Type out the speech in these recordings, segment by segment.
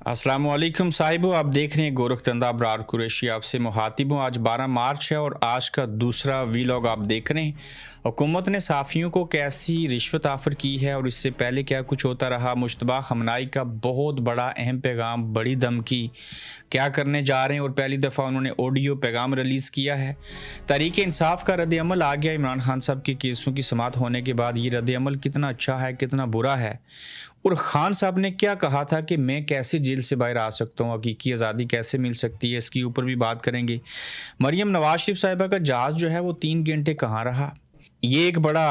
अस्सलाम वालेकुम साहिबो, आप देख रहे हैं गोरखधंधा अबरार कुरैशी आपसे मुखातिब हूँ। आज 12 मार्च है और आज का दूसरा वीलॉग आप देख रहे हैं। हुकूमत ने साफ़ियों को कैसी रिश्वत ऑफ़र की है और इससे पहले क्या कुछ होता रहा। मुश्तबा खमनाई का बहुत बड़ा अहम पैगाम, बड़ी धमकी, क्या करने जा रहे हैं और पहली दफ़ा उन्होंने ऑडियो पैगाम रिलीज़ किया है। तहरीक इंसाफ का रद्द-ए-अमल आ गया। इमरान खान साहब के केसों की समाअत होने के बाद ये रद्द-ए-अमल कितना अच्छा है, कितना बुरा है। और ख़ान साहब ने क्या कहा था कि मैं कैसे जेल से बाहर आ सकता हूँ, हकीकी आज़ादी कैसे मिल सकती है, इसके ऊपर भी बात करेंगे। मरियम नवाज़ शरीफ साहिबा का जहाज़ जो है वो 3 घंटे कहाँ रहा, ये एक बड़ा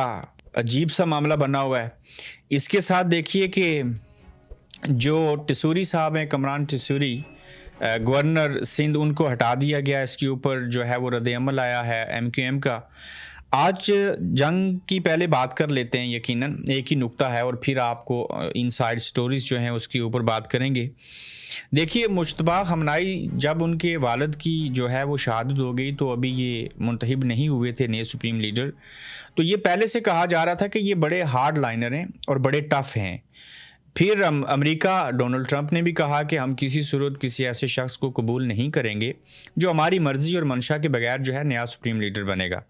अजीब सा मामला बना हुआ है। इसके साथ देखिए कि जो टिसूरी साहब हैं, कमरान टिसूरी, गवर्नर सिंध, उनको हटा दिया गया। इसके ऊपर जो है वो रद्द-ए-अमल आया है MQM का। आज जंग की पहले बात कर लेते हैं, यकीनन एक ही नुक्ता है और फिर आपको इनसाइड स्टोरीज़ जो हैं उसके ऊपर बात करेंगे। देखिए, मुश्तबा खमनाई जब उनके वालिद की जो है वो शहादत हो गई तो अभी ये मुंतखब नहीं हुए थे नए सुप्रीम लीडर। तो ये पहले से कहा जा रहा था कि ये बड़े हार्ड लाइनर हैं और बड़े टफ़ हैं। फिर अमेरिका, डोनाल्ड ट्रंप ने भी कहा कि हम किसी सूरत किसी ऐसे शख्स को कबूल नहीं करेंगे जो हमारी मर्ज़ी और मंशा के बगैर जो है नया सुप्रीम लीडर बनेगा।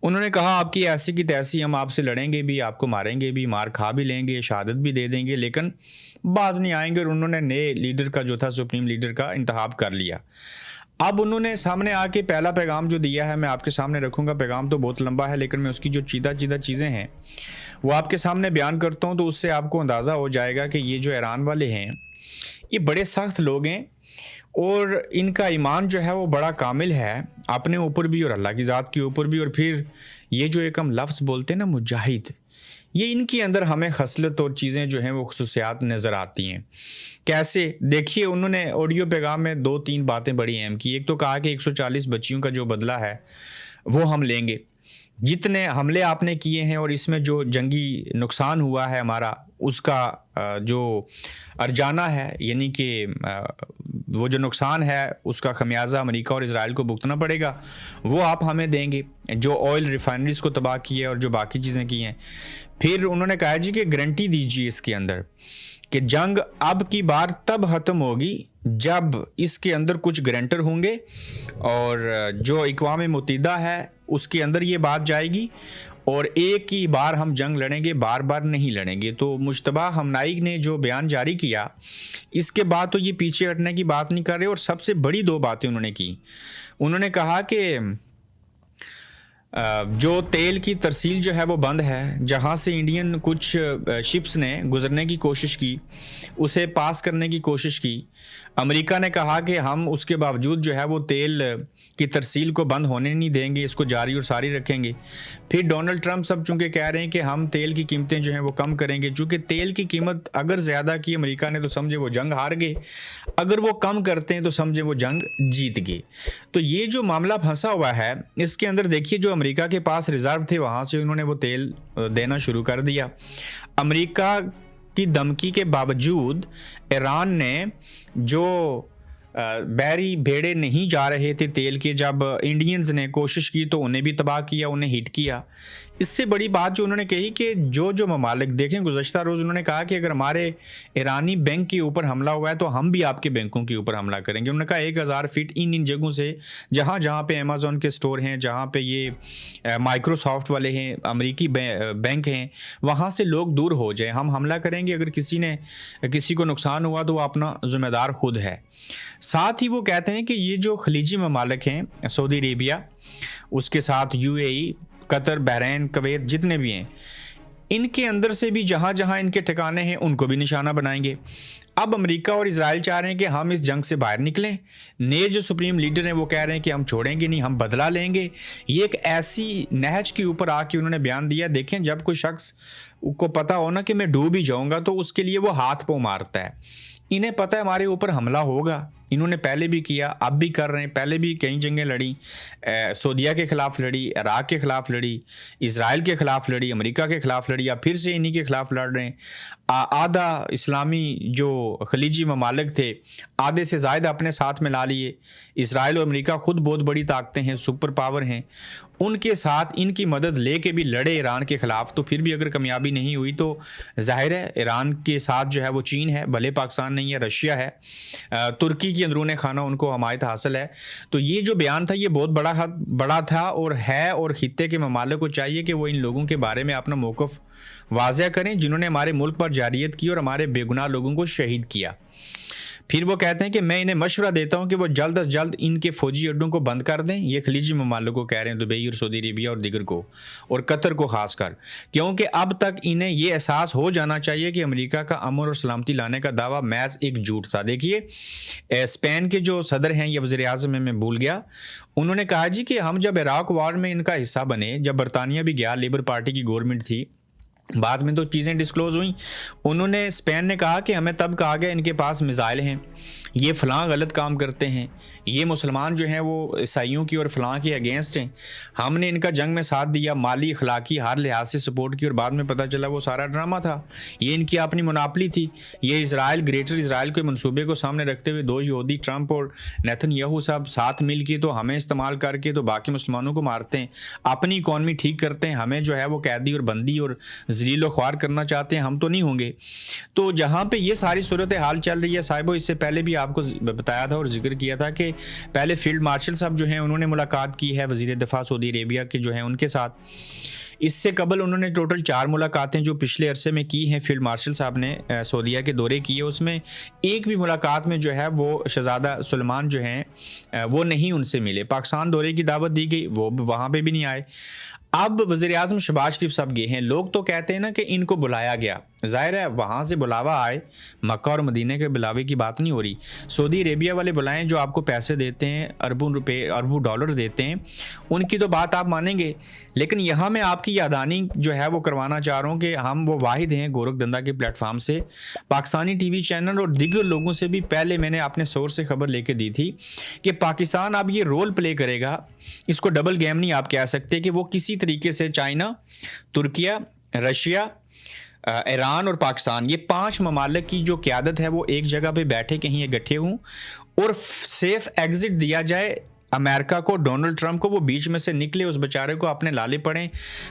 उन्होंने कहा आपकी ऐसी की तैसी, हम आपसे लड़ेंगे भी, आपको मारेंगे भी, मार खा भी लेंगे, शहादत भी दे देंगे, लेकिन बाज नहीं आएंगे। और उन्होंने नए लीडर का जो था सुप्रीम लीडर का इंतखाब कर लिया। अब उन्होंने सामने आके पहला पैगाम जो दिया है, मैं आपके सामने रखूंगा। पैगाम तो बहुत लंबा है लेकिन मैं उसकी जो चीदा चीज़ें हैं वो आपके सामने बयान करता हूँ, तो उससे आपको अंदाज़ा हो जाएगा कि ये जो ईरान वाले हैं ये बड़े सख्त लोग हैं और इनका ईमान जो है वो बड़ा कामिल है, अपने ऊपर भी और अल्लाह की ज़ात के ऊपर भी। और फिर ये जो एक हम लफ्ज़ बोलते हैं ना, मुजाहिद, ये इनके अंदर हमें खसलत और चीज़ें जो हैं वो खसूसियात नज़र आती हैं। कैसे, देखिए, उन्होंने ऑडियो पैगाम में 2-3 बातें बड़ी अहम की। एक तो कहा कि 140 बच्चियों का जो बदला है वो हम लेंगे, जितने हमले आपने किए हैं और इसमें जो जंगी नुकसान हुआ है हमारा, उसका जो अर्जाना है, यानी कि वो जो नुकसान है उसका खमियाजा अमेरिका और इजराइल को भुगतना पड़ेगा, वो आप हमें देंगे। जो ऑयल रिफाइनरीज को तबाह की है और जो बाकी चीज़ें की हैं। फिर उन्होंने कहा जी कि गारंटी दीजिए इसके अंदर कि जंग अब की बार तब ख़त्म होगी जब इसके अंदर कुछ गारंटर होंगे और जो अक़वाम मुत्तहिदा है उसके अंदर ये बात जाएगी और एक ही बार हम जंग लड़ेंगे, बार बार नहीं लड़ेंगे। तो मुश्तबा खमनाई ने जो बयान जारी किया, इसके बाद तो ये पीछे हटने की बात नहीं कर रहे। और सबसे बड़ी 2 बातें उन्होंने की। उन्होंने कहा कि जो तेल की तरसील जो है वो बंद है, जहाँ से इंडियन कुछ शिप्स ने गुजरने की कोशिश की, उसे पास करने की कोशिश की। अमेरिका ने कहा कि हम उसके बावजूद जो है वो तेल की तरसील को बंद होने नहीं देंगे, इसको जारी और सारी रखेंगे। फिर डोनाल्ड ट्रंप सब चूँकि कह रहे हैं कि हम तेल की कीमतें जो हैं वो कम करेंगे। चूँकि तेल की कीमत अगर ज़्यादा की अमेरिका ने तो समझे वो जंग हार गए, अगर वो कम करते हैं तो समझे वो जंग जीत गए। तो ये जो मामला फंसा हुआ है, इसके अंदर देखिए जो अमेरिका के पास रिज़र्व थे वहाँ से उन्होंने वो तेल देना शुरू कर दिया। अमेरिका की धमकी के बावजूद ईरान ने जो बहरी भेड़े नहीं जा रहे थे तेल के, जब इंडियंस ने कोशिश की तो उन्हें भी तबाह किया, उन्हें हिट किया। इससे बड़ी बात जो उन्होंने कही कि जो ममालिक देखें, गुज़श्ता रोज़ उन्होंने कहा कि अगर हमारे ईरानी बैंक के ऊपर हमला हुआ है तो हम भी आपके बैंकों के ऊपर हमला करेंगे। उन्होंने कहा 1000 फीट इन जगहों से जहाँ पे अमेज़न के स्टोर हैं, जहाँ पे ये माइक्रोसॉफ्ट वाले हैं, अमेरिकी बैंक हैं, वहाँ से लोग दूर हो जाए, हम हमला करेंगे। अगर किसी को नुकसान हुआ तो वो अपना ज़िम्मेदार खुद है। साथ ही वो कहते हैं कि ये जो खलीजी ममालिक हैं, सऊदी अरेबिया, उसके साथ UAE, कतर, बहरीन, कुवैत, जितने भी हैं, इनके अंदर से भी जहाँ जहाँ इनके ठिकाने हैं उनको भी निशाना बनाएंगे। अब अमेरिका और इजराइल चाह रहे हैं कि हम इस जंग से बाहर निकलें। नए जो सुप्रीम लीडर हैं वो कह रहे हैं कि हम छोड़ेंगे नहीं, हम बदला लेंगे। ये एक ऐसी नहज के ऊपर आके उन्होंने बयान दिया। देखें, जब कोई शख्स को पता हो ना कि मैं डूब ही जाऊँगा तो उसके लिए वो हाथ पाँव मारता है। इन्हें पता है हमारे ऊपर हमला होगा, انہوں نے پہلے بھی کیا، اب بھی کر رہے ہیں، پہلے بھی کئی جنگیں لڑیں، سعودیہ کے خلاف لڑی، عراق کے خلاف لڑی، اسرائیل کے خلاف لڑی، امریکہ کے خلاف لڑی، اب پھر سے انہی کے خلاف لڑ رہے ہیں۔ آدھا اسلامی جو خلیجی ممالک تھے آدھے سے زائد اپنے ساتھ ملا لیے۔ اسرائیل اور امریکہ خود بہت بڑی طاقتیں ہیں، سپر پاور ہیں، ان کے ساتھ ان کی مدد لے کے بھی لڑے ایران کے خلاف، تو پھر بھی اگر کامیابی نہیں ہوئی تو ظاہر ہے ایران کے ساتھ جو ہے وہ چین ہے، بھلے پاکستان نہیں ہے، رشیا ہے، ترکی کی اندرون خانہ ان کو حمایت حاصل ہے۔ تو یہ جو بیان تھا یہ بہت بڑا تھا اور ہے، اور خطے کے ممالک کو چاہیے کہ وہ ان لوگوں کے بارے میں اپنا موقف واضح کریں جنہوں نے ہمارے ملک پر جارحیت کی اور ہمارے بے گناہ لوگوں کو شہید کیا۔ پھر وہ کہتے ہیں کہ میں انہیں مشورہ دیتا ہوں کہ وہ جلد از جلد ان کے فوجی اڈوں کو بند کر دیں۔ یہ خلیجی ممالک کو کہہ رہے ہیں، دبئی اور سعودی عربیہ اور دیگر کو، اور قطر کو خاص کر، کیونکہ اب تک انہیں یہ احساس ہو جانا چاہیے کہ امریکہ کا امن اور سلامتی لانے کا دعویٰ محض ایک جھوٹ تھا۔ دیکھیے اسپین کے جو صدر ہیں یا وزیر اعظم میں بھول گیا، انہوں نے کہا جی کہ ہم جب عراق وار میں ان کا حصہ بنے، جب برطانیہ بھی گیا، لیبر پارٹی کی گورنمنٹ تھی، بعد میں تو چیزیں ڈسکلوز ہوئیں، انہوں نے اسپین نے کہا کہ ہمیں تب کہا گیا ان کے پاس میزائل ہیں، یہ فلاں غلط کام کرتے ہیں، یہ مسلمان جو ہیں وہ عیسائیوں کی اور فلاں کے اگینسٹ ہیں، ہم نے ان کا جنگ میں ساتھ دیا، مالی اخلاقی ہر لحاظ سے سپورٹ کی، اور بعد میں پتہ چلا وہ سارا ڈرامہ تھا، یہ ان کی اپنی مناپلی تھی۔ یہ اسرائیل، گریٹر اسرائیل کے منصوبے کو سامنے رکھتے ہوئے دو یہودی، ٹرمپ اور نیتن یاہو صاحب ساتھ مل کے تو ہمیں استعمال کر کے تو باقی مسلمانوں کو مارتے ہیں، اپنی اکانومی ٹھیک کرتے ہیں، ہمیں جو ہے وہ قیدی اور بندی اور ذلیل و خوار کرنا چاہتے ہیں، ہم تو نہیں ہوں گے۔ تو جہاں پہ یہ ساری صورتحال چل رہی ہے صاحبو، اس سے پہلے بھی آپ کو بتایا تھا اور ذکر کیا تھا کہ پہلے فیلڈ مارشل صاحب جو ہیں انہوں نے ملاقات کی ہے وزیر دفاع سعودی عربیہ کے جو ہیں ان کے ساتھ۔ اس سے قبل انہوں نے ٹوٹل 4 ملاقاتیں جو پچھلے عرصے میں کی ہیں فیلڈ مارشل صاحب نے سعودیہ کے دورے کیے، اس میں ایک بھی ملاقات میں جو ہے وہ شہزادہ سلمان جو ہیں وہ نہیں ان سے ملے۔ پاکستان دورے کی دعوت دی گئی، وہ وہاں پہ بھی نہیں آئے۔ اب وزیر اعظم شہباز شریف صاحب گئے ہیں، لوگ تو کہتے ہیں نا کہ ان کو بلایا گیا، ظاہر ہے وہاں سے بلاوا آئے، مکہ اور مدینہ کے بلاوے کی بات نہیں ہو رہی، سعودی عربیہ والے بلائیں جو آپ کو پیسے دیتے ہیں، اربوں روپے اربوں ڈالر دیتے ہیں، ان کی تو بات آپ مانیں گے۔ لیکن یہاں میں آپ کی یادداشت جو ہے وہ کروانا چاہ رہا ہوں کہ ہم وہ واحد ہیں گورکھ دندا کے پلیٹ فارم سے، پاکستانی ٹی وی چینل اور دیگر لوگوں سے بھی پہلے میں نے اپنے سورس سے خبر لے کے دی تھی کہ پاکستان اب یہ رول پلے کرے گا، اس کو ڈبل گیم نہیں آپ کہہ سکتے، کہ وہ کسی طریقے سے چائنا، ترکیہ، رشیا، ایران اور پاکستان، یہ 5 ممالک کی جو قیادت ہے وہ ایک جگہ پہ بیٹھے کہیں اکٹھے ہوں اور سیف ایگزٹ دیا جائے امریکہ کو، ڈونلڈ ٹرمپ کو، وہ بیچ میں سے نکلے، اس بیچارے کو اپنے لالے پڑیں،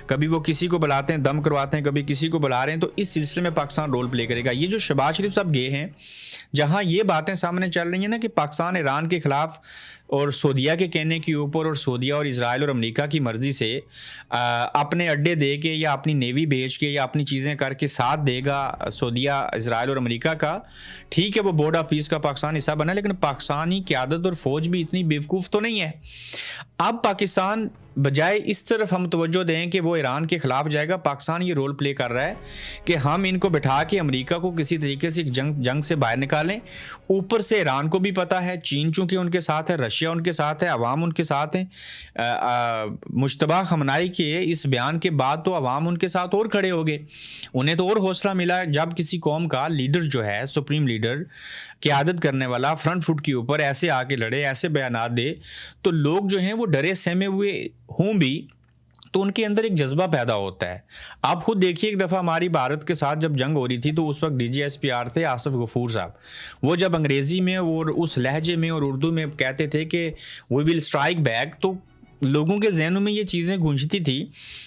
کبھی وہ کسی کو بلاتے ہیں دم کرواتے ہیں، کبھی کسی کو بلا رہے ہیں، تو اس سلسلے میں پاکستان رول پلے کرے گا۔ یہ جو شہباز شریف صاحب گئے ہیں، جہاں یہ باتیں سامنے چل رہی ہیں نا کہ پاکستان ایران کے خلاف اور سعودیہ کے کہنے کے اوپر اور سعودیہ اور اسرائیل اور امریکہ کی مرضی سے اپنے اڈے دے کے یا اپنی نیوی بیچ کے یا اپنی چیزیں کر کے ساتھ دے گا سعودیہ، اسرائیل اور امریکہ کا، ٹھیک ہے وہ بورڈ آف پیس کا پاکستان حصہ بنا، لیکن پاکستانی قیادت اور فوج بھی اتنی بیوقوف تو نہیں ہے۔ اب پاکستان بجائے اس طرف ہم توجہ دیں کہ وہ ایران کے خلاف جائے گا، پاکستان یہ رول پلے کر رہا ہے کہ ہم ان کو بٹھا کے امریکہ کو کسی طریقے سے جنگ سے باہر نکالیں۔ اوپر سے ایران کو بھی پتہ ہے، چین چونکہ ان کے ساتھ ہے، رشیا ان کے ساتھ ہے، عوام ان کے ساتھ ہیں، مجتبیٰ خامنہئی کے اس بیان کے بعد تو عوام ان کے ساتھ اور کھڑے ہو گئے، انہیں تو اور حوصلہ ملا۔ جب کسی قوم کا لیڈر جو ہے، سپریم لیڈر، قیادت کرنے والا فرنٹ فٹ کے اوپر ایسے آ کے لڑے، ایسے بیانات دے، تو لوگ جو ہیں وہ ڈرے سہمے ہوئے ہوں بھی تو ان کے اندر ایک جذبہ پیدا ہوتا ہے۔ آپ خود دیکھیے ایک دفعہ ہماری بھارت کے ساتھ جب جنگ ہو رہی تھی تو اس وقت DGSPR تھے آصف غفور صاحب، وہ جب انگریزی میں اور اس لہجے میں اور اردو میں کہتے تھے کہ وی ول اسٹرائک بیک، تو لوگوں کے ذہنوں میں یہ چیزیں گونجتی تھی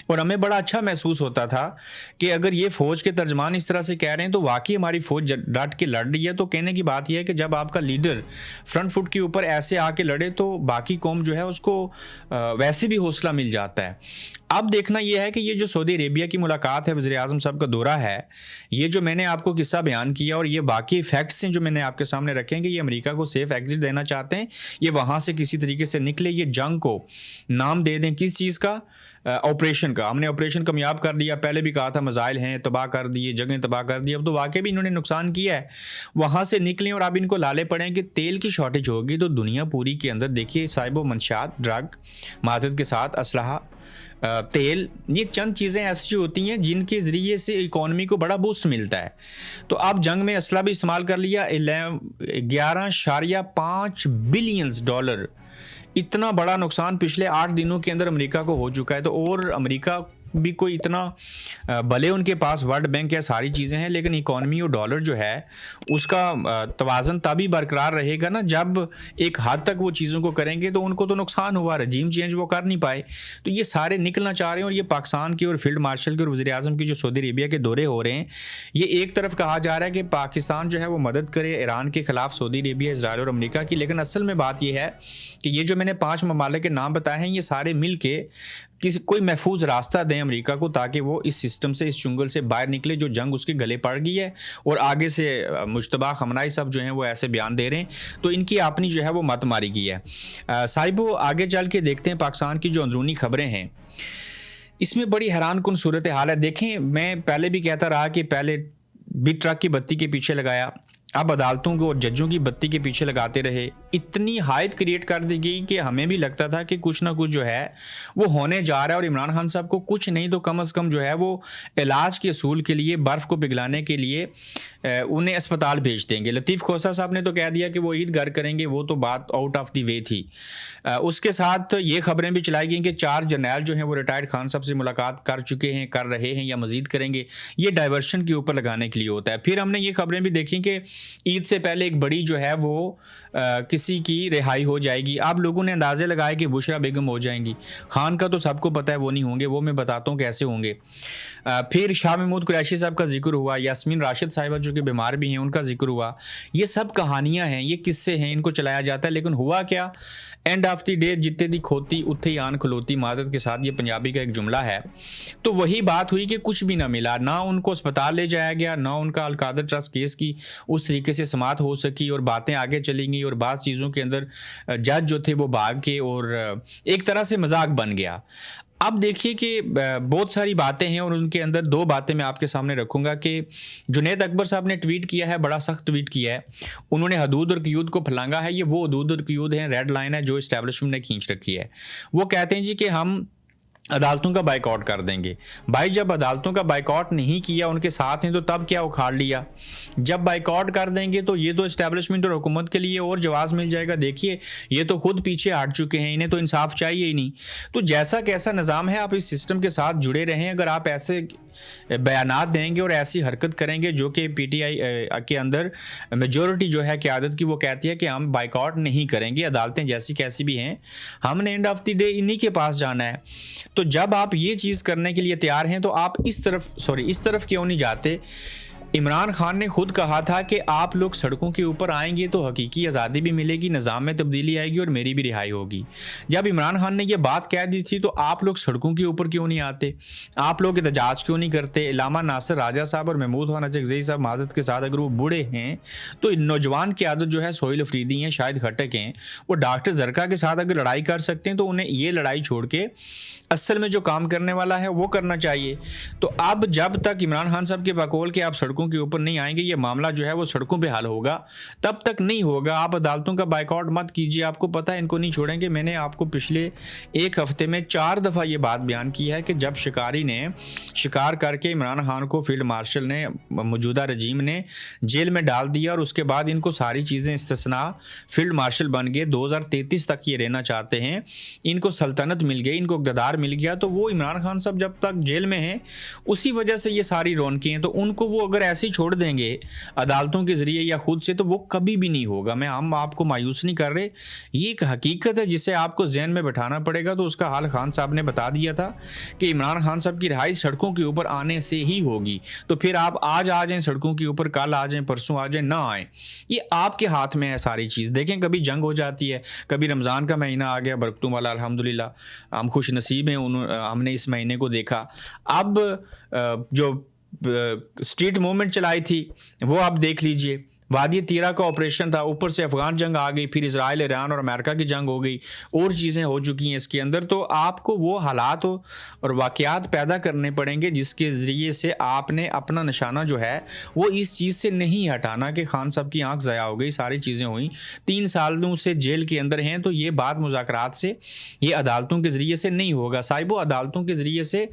اور ہمیں بڑا اچھا محسوس ہوتا تھا کہ اگر یہ فوج کے ترجمان اس طرح سے کہہ رہے ہیں تو واقعی ہماری فوج ڈٹ کے لڑ رہی ہے۔ تو کہنے کی بات یہ ہے کہ جب آپ کا لیڈر فرنٹ فٹ کے اوپر ایسے آ کے لڑے تو باقی قوم جو ہے اس کو ویسے بھی حوصلہ مل جاتا ہے۔ اب دیکھنا یہ ہے کہ یہ جو سعودی عربیہ کی ملاقات ہے، وزیر اعظم صاحب کا دورہ ہے، یہ جو میں نے آپ کو قصہ بیان کیا اور یہ باقی فیکٹس ہیں جو میں نے آپ کے سامنے رکھے ہیں کہ یہ امریکہ کو سیف ایگزٹ دینا چاہتے ہیں، یہ وہاں سے کسی طریقے سے نکلے، یہ جنگ کو نام دے دیں کس چیز کا، آپریشن کا۔ ہم نے آپریشن کامیاب کر لیا، پہلے بھی کہا تھا میزائل ہیں تباہ کر دیے، جگہیں تباہ کر دی، اب تو واقعی بھی انہوں نے نقصان کیا ہے، وہاں سے نکلیں اور اب ان کو لالے پڑیں کہ تیل کی شارٹیج ہوگی تو دنیا پوری کے اندر دیکھیے صاحب و منشیات، ڈرگ، معدت کے ساتھ اسلحہ، तेल, ये चंद चीज़ें ऐसी होती हैं जिनके ज़रिए से इकॉनमी को बड़ा बूस्ट मिलता है। तो अब जंग में असला भी इस्तेमाल कर लिया, 11.5 बिलियंस डॉलर, इतना बड़ा नुकसान पिछले 8 दिनों के अंदर अमेरिका को हो चुका है। तो और अमेरिका भी कोई इतना भले उनके पास वर्ल्ड बैंक या सारी चीज़ें हैं, लेकिन इकॉनमी और डॉलर जो है उसका तवाज़न तभी बरकरार रहेगा ना जब एक हद तक वो चीज़ों को करेंगे। तो उनको तो नुकसान हुआ, रजीम चेंज वो कर नहीं पाए, तो ये सारे निकलना चाह रहे हैं। और ये पाकिस्तान की और फील्ड मार्शल के और वज़ीर आज़म की जो सऊदी अरेबिया के दौरे हो रहे हैं, ये एक तरफ कहा जा रहा है कि पाकिस्तान जो है वो मदद करे ईरान के ख़िलाफ़ सऊदी अरेबिया, इजराइल और अमेरिका की, लेकिन असल में बात ये है कि ये जो मैंने 5 ममालिक के नाम बताए हैं, ये सारे मिल के किसी कोई महफूज रास्ता दें अमेरिका को, ताकि वो इस सिस्टम से, इस चुंगल से बाहर निकले जो जंग उसके गले पड़ गई है। और आगे से मुश्तबा खमनाई साहब जो हैं वो ऐसे बयान दे रहे हैं, तो इनकी अपनी जो है वो मत मारी गई है। साहिबो, आगे चल के देखते हैं पाकिस्तान की जो अंदरूनी खबरें हैं, इसमें बड़ी हैरान कुन सूरत हाल है। देखें, मैं पहले भी कहता रहा कि पहले बिग ट्रक की बत्ती के पीछे लगाया, अब अदालतों को और जजों की बत्ती के पीछे लगाते रहे। इतनी हाइप क्रिएट कर दी गई कि हमें भी लगता था कि कुछ ना कुछ जो है वो होने जा रहा है, और इमरान खान साहब को कुछ नहीं तो कम से कम जो है वो इलाज के असूल के लिए, बर्फ़ को पिघलाने के लिए उन्हें अस्पताल भेज देंगे। लतीफ़ खोसा साहब ने तो कह दिया कि वो ईद घर करेंगे, वो तो बात आउट ऑफ द वे थी। उसके साथ ये खबरें भी चलाई गई कि 4 जर्नैल जो हैं वो रिटायर्ड खान साहब से मुलाकात कर चुके हैं, कर रहे हैं या मज़ीद करेंगे। ये डाइवर्शन के ऊपर लगाने के लिए होता है। फिर हमने ये खबरें भी देखी कि ईद से पहले एक बड़ी जो है वो किसी की रिहाई हो जाएगी। अब लोगों ने अंदाजे लगाए कि बुशरा बेगम हो जाएंगी। खान का तो सबको पता है वो नहीं होंगे, वो मैं बताता हूँ कैसे होंगे। फिर शाह महमूद कुरैशी साहब का जिक्र हुआ, यास्मीन राशिद साहिबा जो कि बीमार भी हैं उनका जिक्र हुआ। ये सब कहानियाँ हैं, ये किस्से हैं, इनको चलाया जाता है। लेकिन हुआ क्या, एंड ऑफ द डे जितने दी खोती उत्थे ही आन खलोती, मादत के साथ ये पंजाबी का एक जुमला है। तो वही बात हुई कि कुछ भी ना मिला, ना उनको अस्पताल ले जाया गया, ना उनका अलकादर ट्रस्ट केस की उस तरीके से समात हो सकी, और बातें आगे चली गई, और बात चीज़ों के अंदर जज जो थे वो भाग के, और एक तरह से मजाक बन गया। अब देखिए कि बहुत सारी बातें हैं, और उनके अंदर 2 बातें मैं आपके सामने रखूंगा कि जुनैद अकबर साहब ने ट्वीट किया है, बड़ा सख्त ट्वीट किया है। उन्होंने हदूद और क़यूद को फलांगा है। ये वो हदूद और क़यूद हैं, रेड लाइन है जो इस्टेब्लिशमेंट ने खींच रखी है। वो कहते हैं जी कि हम अदालतों का बाइकआउट कर देंगे। भाई, जब अदालतों का बाइकआउट नहीं किया, उनके साथ हैं, तो तब क्या उखाड़ लिया? जब बाइकआउट कर देंगे तो ये तो इस्टेब्लिशमेंट और हुकूमत के लिए और जवाब मिल जाएगा। देखिए, ये तो खुद पीछे हट चुके हैं, इन्हें तो इंसाफ चाहिए ही नहीं। तो जैसा कैसा निज़ाम है, आप इस सिस्टम के साथ जुड़े रहें। अगर आप ऐसे बयानात देंगे और ऐसी हरकत करेंगे जो कि PTI के अंदर मेजॉरिटी जो है क़यादत की, वो कहती है कि हम बाइकआउट नहीं करेंगे, अदालतें जैसी कैसी भी हैं, हमने एंड ऑफ द डे इन्हीं के पास जाना है। तो जब आप ये चीज़ करने के लिए तैयार हैं, तो आप इस तरफ क्यों नहीं जाते? इमरान खान ने खुद कहा था कि आप लोग सड़कों के ऊपर आएंगे तो हकीकी आज़ादी भी मिलेगी, निज़ाम में तब्दीली आएगी और मेरी भी रिहाई होगी। जब इमरान खान ने ये बात कह दी थी, तो आप लोग सड़कों के ऊपर क्यों नहीं आते? आप लोग एहतजाज क्यों नहीं करते? इलामा नासिर राजा साहब और महमूद खान अचकज़ई साहब माज़रत के साथ अगर वो बूढ़े हैं, तो नौजवान क़यादत जो है सोहेल अफरीदी हैं, शाहिद खट्टक हैं, वो डॉक्टर ज़रका के साथ अगर लड़ाई कर सकते हैं, तो उन्हें ये लड़ाई छोड़ के असल में जो काम करने वाला है वो करना चाहिए। तो अब जब तक इमरान खान साहब के बकौल के आप सड़कों के ऊपर नहीं आएंगे, ये मामला जो है वो सड़कों पे हल होगा, तब तक नहीं होगा। आप अदालतों का बाइकआउट मत कीजिए, आपको पता है इनको नहीं छोड़ेंगे। मैंने आपको पिछले 1 हफ्ते में 4 दफ़ा ये बात बयान की है कि जब शिकारी ने शिकार करके इमरान खान को फील्ड मार्शल ने, मौजूदा रजीम ने जेल में डाल दिया, और उसके बाद इनको सारी चीज़ें इस्तिस्ना फील्ड मार्शल बन गए, 2033 तक ये रहना चाहते हैं, इनको सल्तनत मिल गई, इनको इक़्तिदार मिल गया। तो वो इमरान खान साहब जब तक जेल में हैं, उसी वजह से ये सारी रौनकें हैं। तो उनको वो अगर ऐसे ही छोड़ देंगे अदालतों के ज़रिए या खुद से, तो वो कभी भी नहीं होगा। हम आपको मायूस नहीं कर रहे, ये एक हकीकत है जिसे आपको जहन में बैठाना पड़ेगा। तो उसका हाल खान साहब ने बता दिया था कि इमरान खान साहब की रिहाई सड़कों के ऊपर आने से ही होगी। तो फिर आप आज आ जाएं सड़कों के ऊपर, कल आ जाएं, परसों आ जाएं, ना आएँ, ये आपके हाथ में है सारी चीज़। देखें, कभी जंग हो जाती है, कभी रमज़ान का महीना आ गया बरकतों वाला, अल्हम्दुलिल्लाह हम खुश नसीब हैं, हमने इस महीने को देखा। अब जो स्ट्रीट मूवमेंट चलाई थी वो आप देख लीजिए, वादी तीरा का ऑपरेशन था, ऊपर से अफगान जंग आ गई, फिर इसराइल ईरान और अमेरिका की जंग हो गई, और चीज़ें हो चुकी हैं इसके अंदर। तो आपको वो हालात और वाक़यात पैदा करने पड़ेंगे जिसके ज़रिए से आपने अपना निशाना जो है वो इस चीज़ से नहीं हटाना कि खान साहब की आंख ज़ाया हो गई, सारी चीज़ें हुई, 3 सालों से जेल के अंदर हैं। तो ये बात मुज़ाकरात से, ये अदालतों के ज़रिए से नहीं होगा साहिबो। अदालतों के ज़रिए से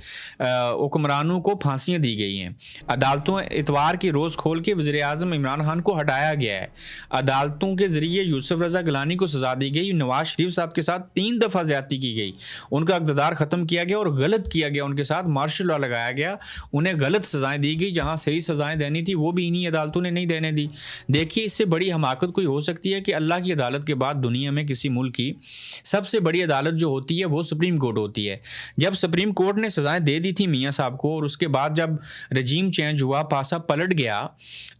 हुक्मरानों को फांसियाँ दी गई हैं। अदालतों इतवार की रोज़ खोल के वज़ीर-ए-आज़म इमरान खान को हटाया गया है। अदालतों के ज़रिए यूसुफ रज़ा गिलानी को सज़ा दी गई। नवाज शरीफ साहब के साथ 3 दफ़ा ज़्यादती की गई, उनका इक़्तिदार ख़त्म किया गया और गलत किया गया, उनके साथ मार्शल लॉ लगाया गया, उन्हें गलत सज़ाएँ दी गई। जहाँ सही सज़ाएँ देनी थी वो भी इन्हीं अदालतों ने नहीं देने दी। देखिए, इससे बड़ी हमाकत कोई हो सकती है कि अल्लाह की अदालत के बाद दुनिया में किसी मुल्क की सबसे बड़ी अदालत जो होती है वो सुप्रीम कोर्ट होती है। जब सुप्रीम कोर्ट ने सज़ाएँ दे दी थी मियाँ साहब को, और उसके बाद जब रजीम चेंज हुआ, पासा पलट गया,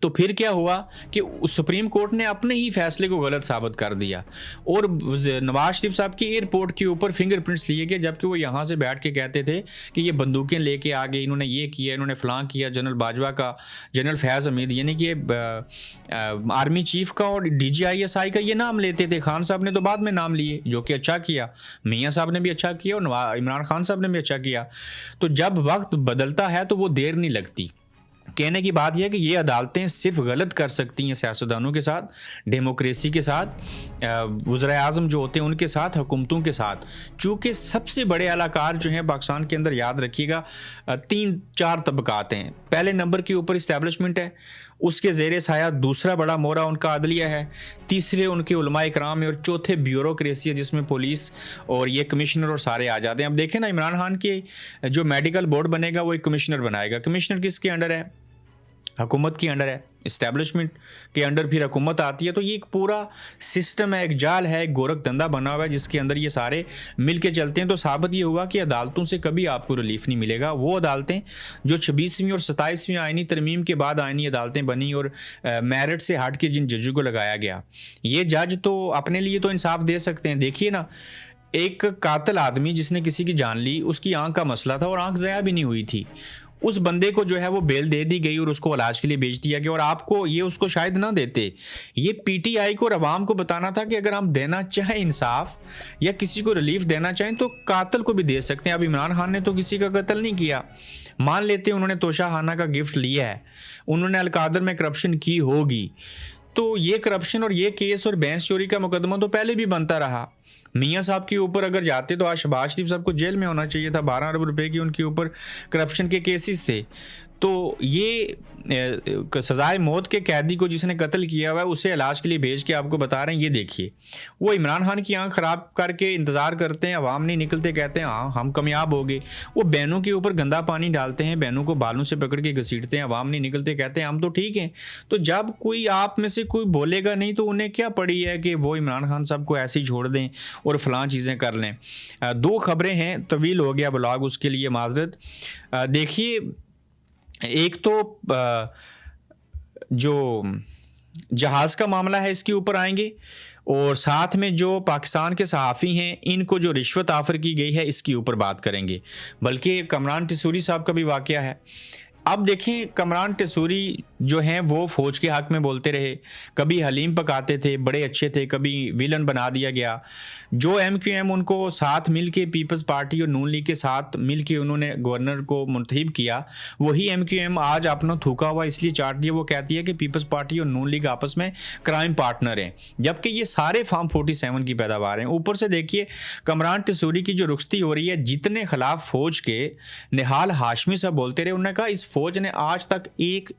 तो फिर क्या हुआ कि सुप्रीम कोर्ट ने अपने ही फैसले को गलत साबित कर दिया, और नवाज शरीफ साहब की एयरपोर्ट के ऊपर फिंगरप्रिंट्स लिए गए, जबकि वो यहाँ से बैठ के कहते थे कि ये बंदूकें लेके आ गए, इन्होंने ये किया, इन्होंने फलां किया। जनरल बाजवा का, जनरल फैज़ हमीद यानी कि आर्मी चीफ का और DGISI का ये नाम लेते थे। खान साहब ने तो बाद में नाम लिए, जो कि अच्छा किया, मियाँ साहब ने भी अच्छा किया और इमरान खान साहब ने भी अच्छा किया। तो जब वक्त बदलता है तो वो देर नहीं लगती। कहने की बात यह है कि ये अदालतें सिर्फ गलत कर सकती हैं सियासतदानों के साथ, डेमोक्रेसी के साथ, वज़ीर-ए-आज़म जो होते हैं उनके साथ, हुकूमतों के साथ। चूँकि सबसे बड़े अलाकार जो हैं पाकिस्तान के अंदर, याद रखिएगा, 3-4 तबकात हैं। पहले नंबर के ऊपर इस्टेब्लिशमेंट है, उसके ज़ेरे साया दूसरा बड़ा मोहरा उनका अदलिया है, तीसरे उनके उलमाए कराम है, और चौथे ब्यूरोक्रेसी है जिसमें पुलिस और ये कमिश्नर और सारे आ जाते हैं। अब देखें ना, इमरान खान के जो मेडिकल बोर्ड बनेगा वो एक कमिश्नर बनाएगा। कमिश्नर किसके अंडर है? हुकूमत के अंडर है, इस्टेब्लिशमेंट के अंडर फिर हुकूमत आती है। तो ये एक पूरा सिस्टम है, एक जाल है, एक गोरख धंधा बना हुआ है जिसके अंदर ये सारे मिल के चलते हैं। तो साबित ये हुआ कि अदालतों से कभी आपको रिलीफ नहीं मिलेगा। वो अदालतें जो 26वीं और 27वीं आईनी तरमीम के बाद आईनी अदालतें बनी और मेरिट से हट के जिन जजों को लगाया गया, ये जज तो अपने लिए तो इंसाफ दे सकते हैं। देखिए ना, एक कातिल आदमी जिसने किसी की जान ली, उसकी आंख का मसला था और आंख ज़ाया भी नहीं हुई थी, उस बंदे को जो है वो बेल दे दी गई और उसको इलाज के लिए भेज दिया गया। और आपको ये उसको शायद ना देते। ये PTI को और अवाम को बताना था कि अगर हम देना चाहें इंसाफ या किसी को रिलीफ देना चाहें तो कातिल को भी दे सकते हैं। अब इमरान खान ने तो किसी का कत्ल नहीं किया, मान लेते हैं उन्होंने तोशा खाना का गिफ्ट लिया है, उन्होंने अलकादर में करप्शन की होगी, तो ये करप्शन और ये केस और बैंस चोरी का मुकदमा तो पहले भी बनता रहा। मियाँ साहब के ऊपर अगर जाते तो आज शहबाज शरीफ साहब को जेल में होना चाहिए था। 12 अरब रुपए की उनके ऊपर करप्शन के केसेस थे। तो ये सजाए मौत के कैदी को जिसने कत्ल किया हुआ है उसे इलाज के लिए भेज के आपको बता रहे हैं, ये देखिए, वो इमरान खान की आंख ख़राब करके इंतज़ार करते हैं, अवाम नहीं निकलते, कहते हैं हाँ हम कामयाब हो गए। वो बहनों के ऊपर गंदा पानी डालते हैं, बहनों को बालों से पकड़ के घसीटते हैं, अवाम नहीं निकलते, कहते हैं हम तो ठीक हैं। तो जब कोई आप में से कोई बोलेगा नहीं तो उन्हें क्या पड़ी है कि वो इमरान खान साहब को ऐसे ही छोड़ दें और फ़लाँ चीज़ें कर लें। 2 खबरें हैं, तवील हो गया ब्लॉग, उसके लिए माजरत। देखिए, एक तो जो जहाज़ का मामला है इसके ऊपर आएंगे, और साथ में जो पाकिस्तान के सहाफ़ी हैं इनको जो रिश्वत ऑफ़र की गई है इसके ऊपर बात करेंगे। बल्कि कमरान टिसूरी साहब का भी वाक़या है। अब देखें, कमरान टिसूरी जो हैं वो फ़ौज के हक़ में बोलते रहे, कभी हलीम पकाते थे, बड़े अच्छे थे, कभी विलन बना दिया गया। जो MQM उनको साथ मिल के पीपल्स पार्टी और नून लीग के साथ मिल के उन्होंने गवर्नर को मुंतखब किया, वही MQM आज अपना थूका हुआ इसलिए चाट दिया। वो कहती है कि पीपल्स पार्टी और नून लीग आपस में क्राइम पार्टनर हैं, जबकि ये सारे फार्म 47 की पैदावार हैं। ऊपर से देखिए कमरान टिसूरी की जो रुखसती हो रही है, जितने खिलाफ फ़ौज के निहाल हाशमी साहब बोलते रहे, उन्होंने कहा इस फ़ौज ने आज तक एक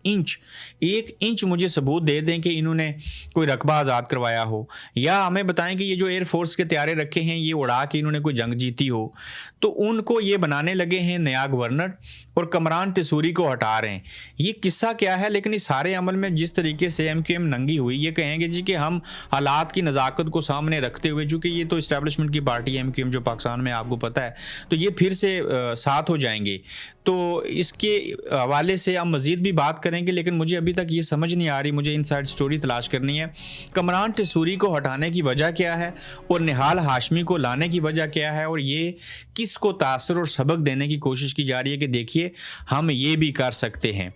इंच मुझे सबूत दे दें कि इन्होंने कोई रकबा आज़ाद करवाया हो, या हमें बताएं कि ये जो एयरफोर्स के तैयारे रखे हैं ये उड़ा के इन्होंने कोई जंग जीती हो। तो उनको ये बनाने लगे हैं नया गवर्नर और कमरान टिसूरी को हटा रहे हैं। ये किस्सा क्या है? लेकिन इस सारे अमल में जिस तरीके से MQM नंगी हुई, ये कहेंगे जी कि हम हालात की नज़ाकत को सामने रखते हुए, चूँकि ये तो इस्टेब्लिशमेंट की पार्टी है MQM जो पाकिस्तान में आपको पता है, तो ये फिर से साथ हो जाएंगे। تو اس کے حوالے سے ہم مزید بھی بات کریں گے، لیکن مجھے ابھی تک یہ سمجھ نہیں آ رہی، مجھے ان سائڈ سٹوری تلاش کرنی ہے، کمران ٹسوری کو ہٹانے کی وجہ کیا ہے اور نہال ہاشمی کو لانے کی وجہ کیا ہے، اور یہ کس کو تاثر اور سبق دینے کی کوشش کی جا رہی ہے کہ دیکھیے ہم یہ بھی کر سکتے ہیں۔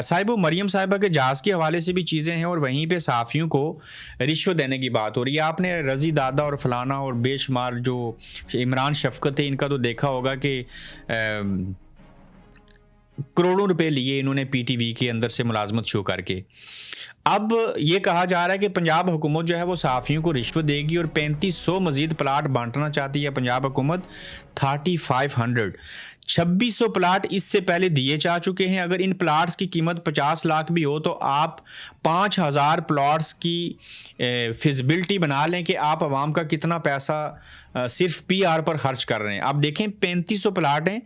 صاحبو، مریم صاحبہ کے جہاز کے حوالے سے بھی چیزیں ہیں، اور وہیں پہ صحافیوں کو رشوت دینے کی بات ہو رہی ہے۔ آپ نے رضی دادا اور فلانا اور بے شمار جو عمران شفقت ہے ان کا تو دیکھا ہوگا کہ کروڑوں روپے لیے انہوں نے پی ٹی وی کے اندر سے ملازمت شو کر کے۔ اب یہ کہا جا رہا ہے کہ پنجاب حکومت جو ہے وہ صحافیوں کو رشوت دے گی اور 3500 مزید پلاٹ بانٹنا چاہتی ہے پنجاب حکومت، 3500 2600 پلاٹ اس سے پہلے دیے جا چکے ہیں۔ اگر ان پلاٹس کی قیمت 50 لاکھ بھی ہو تو آپ 5000 پلاٹس کی فیزیبلٹی بنا لیں کہ آپ عوام کا کتنا پیسہ صرف پی آر پر خرچ کر رہے ہیں۔ آپ دیکھیں 3500 پلاٹ ہیں،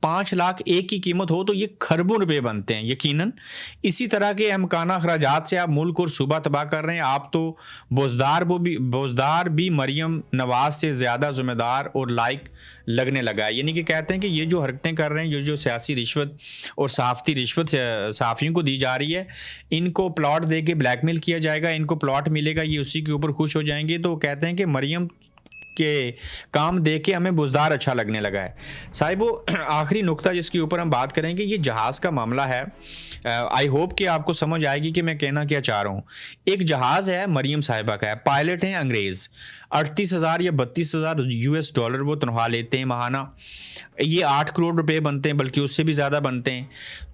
5 لاکھ ایک کی قیمت ہو تو یہ کھربوں روپے بنتے ہیں یقیناً۔ اسی طرح کے امکانہ اخراجات سے آپ ملک اور صوبہ تباہ کر رہے ہیں۔ آپ تو بوزدار بھی مریم نواز سے زیادہ ذمہ دار اور لائق لگنے لگا ہے، یعنی کہ کہتے ہیں کہ یہ جو حرکتیں کر رہے ہیں، یہ جو سیاسی رشوت اور صحافتی رشوت صحافیوں کو دی جا رہی ہے، ان کو پلاٹ دے کے بلیک میل کیا جائے گا، ان کو پلاٹ ملے گا، یہ اسی کے اوپر خوش ہو جائیں گے۔ تو وہ کہتے ہیں کہ مریم کے کام دیکھ کے ہمیں بزدار اچھا لگنے لگا ہے۔ صاحبو، آخری نقطہ جس کے اوپر ہم بات کریں گے یہ جہاز کا معاملہ ہے۔ آئی ہوپ کہ آپ کو سمجھ آئے گی کہ میں کہنا کیا چاہ رہا ہوں۔ ایک جہاز ہے، مریم صاحبہ کا ہے، پائلٹ ہیں انگریز، 38,000 یا 32,000 US ڈالر وہ تنخواہ لیتے ہیں ماہانہ۔ یہ 8 کروڑ روپے بنتے ہیں، بلکہ اس سے بھی زیادہ بنتے ہیں۔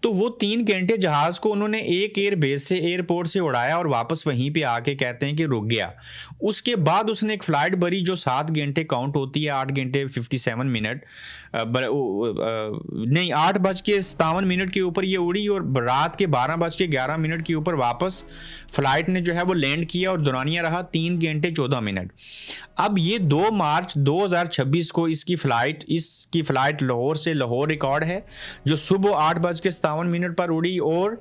تو وہ 3 گھنٹے جہاز کو انہوں نے ایک ایئر بیس سے ایئرپورٹ سے اڑایا اور واپس وہیں پہ آ کے کہتے ہیں کہ رک گیا۔ اس کے بعد اس نے ایک فلائٹ بھری جو 7 گھنٹے کاؤنٹ ہوتی ہے، 8 گھنٹے 57 منٹ، نہیں 8:57 کے اوپر یہ اڑی اور رات کے 12:11 کے اوپر واپس فلائٹ نے جو ہے وہ لینڈ کیا اور دورانیہ رہا 3 گھنٹے 14 منٹ۔ اب یہ 2 مارچ 2026 کو اس کی فلائٹ لاہور سے لاہور ریکارڈ ہے، جو صبح 8:57 پر اڑی اور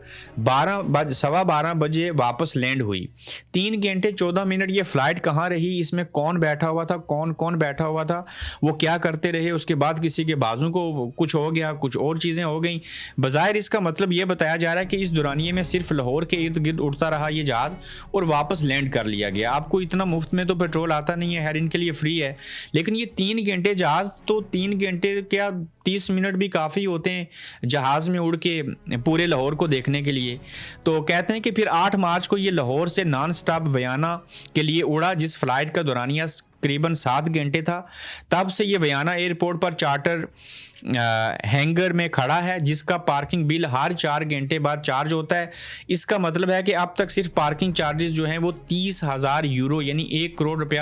12:15 بجے واپس لینڈ ہوئی۔ 3 گھنٹے 14 منٹ یہ فلائٹ کہاں رہی، اس میں کون بیٹھا ہوا تھا، کون بیٹھا ہوا تھا، وہ کیا کرتے رہے، اس کے بعد کسی کے بازو کو کچھ ہو گیا، کچھ اور چیزیں ہو گئیں۔ بظاہر اس کا مطلب یہ بتایا جا رہا ہے کہ اس دورانیے میں صرف لاہور کے ارد گرد اڑتا رہا یہ جہاز اور واپس لینڈ کر لیا گیا۔ آپ کو اتنا مفت میں تو پیٹرول آتا نہیں ہے، ہر ان کے لیے فری ہے، لیکن یہ 3 گھنٹے جہاز، تو 3 گھنٹے کیا 30 منٹ بھی کافی ہوتے ہیں جہاز میں اڑ کے پورے لاہور کو دیکھنے کے لیے۔ تو کہتے ہیں کہ پھر 8 مارچ کو یہ لاہور سے نان سٹاپ ویانا کے لیے اڑا، جس فلائٹ کا دورانیہ قریباً 7 گھنٹے تھا۔ تب سے یہ ویانا ایئرپورٹ پر چارٹر ہینگر میں کھڑا ہے، جس کا پارکنگ بل ہر 4 گھنٹے بعد چارج ہوتا ہے۔ اس کا مطلب ہے کہ اب تک صرف پارکنگ چارجز جو ہیں وہ 30,000 یورو یعنی 1 کروڑ روپیہ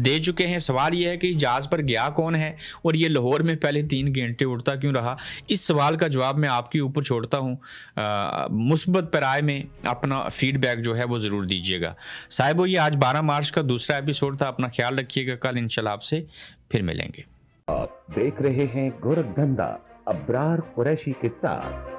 دے چکے ہیں۔ سوال یہ ہے کہ جہاز پر گیا کون ہے اور یہ لاہور میں پہلے 3 گھنٹے اڑتا کیوں رہا؟ اس سوال کا جواب میں آپ کے اوپر چھوڑتا ہوں۔ مثبت پیرائے میں اپنا فیڈ بیک جو ہے وہ ضرور دیجیے گا۔ صاحبو، یہ آج 12 مارچ کا دوسرا ایپیسوڈ تھا، اپنا خیال رکھیے گا، کل انشاءاللہ آپ سے پھر ملیں گے۔ آپ دیکھ رہے ہیں گورکھ دھندا ابرار قریشی کے ساتھ۔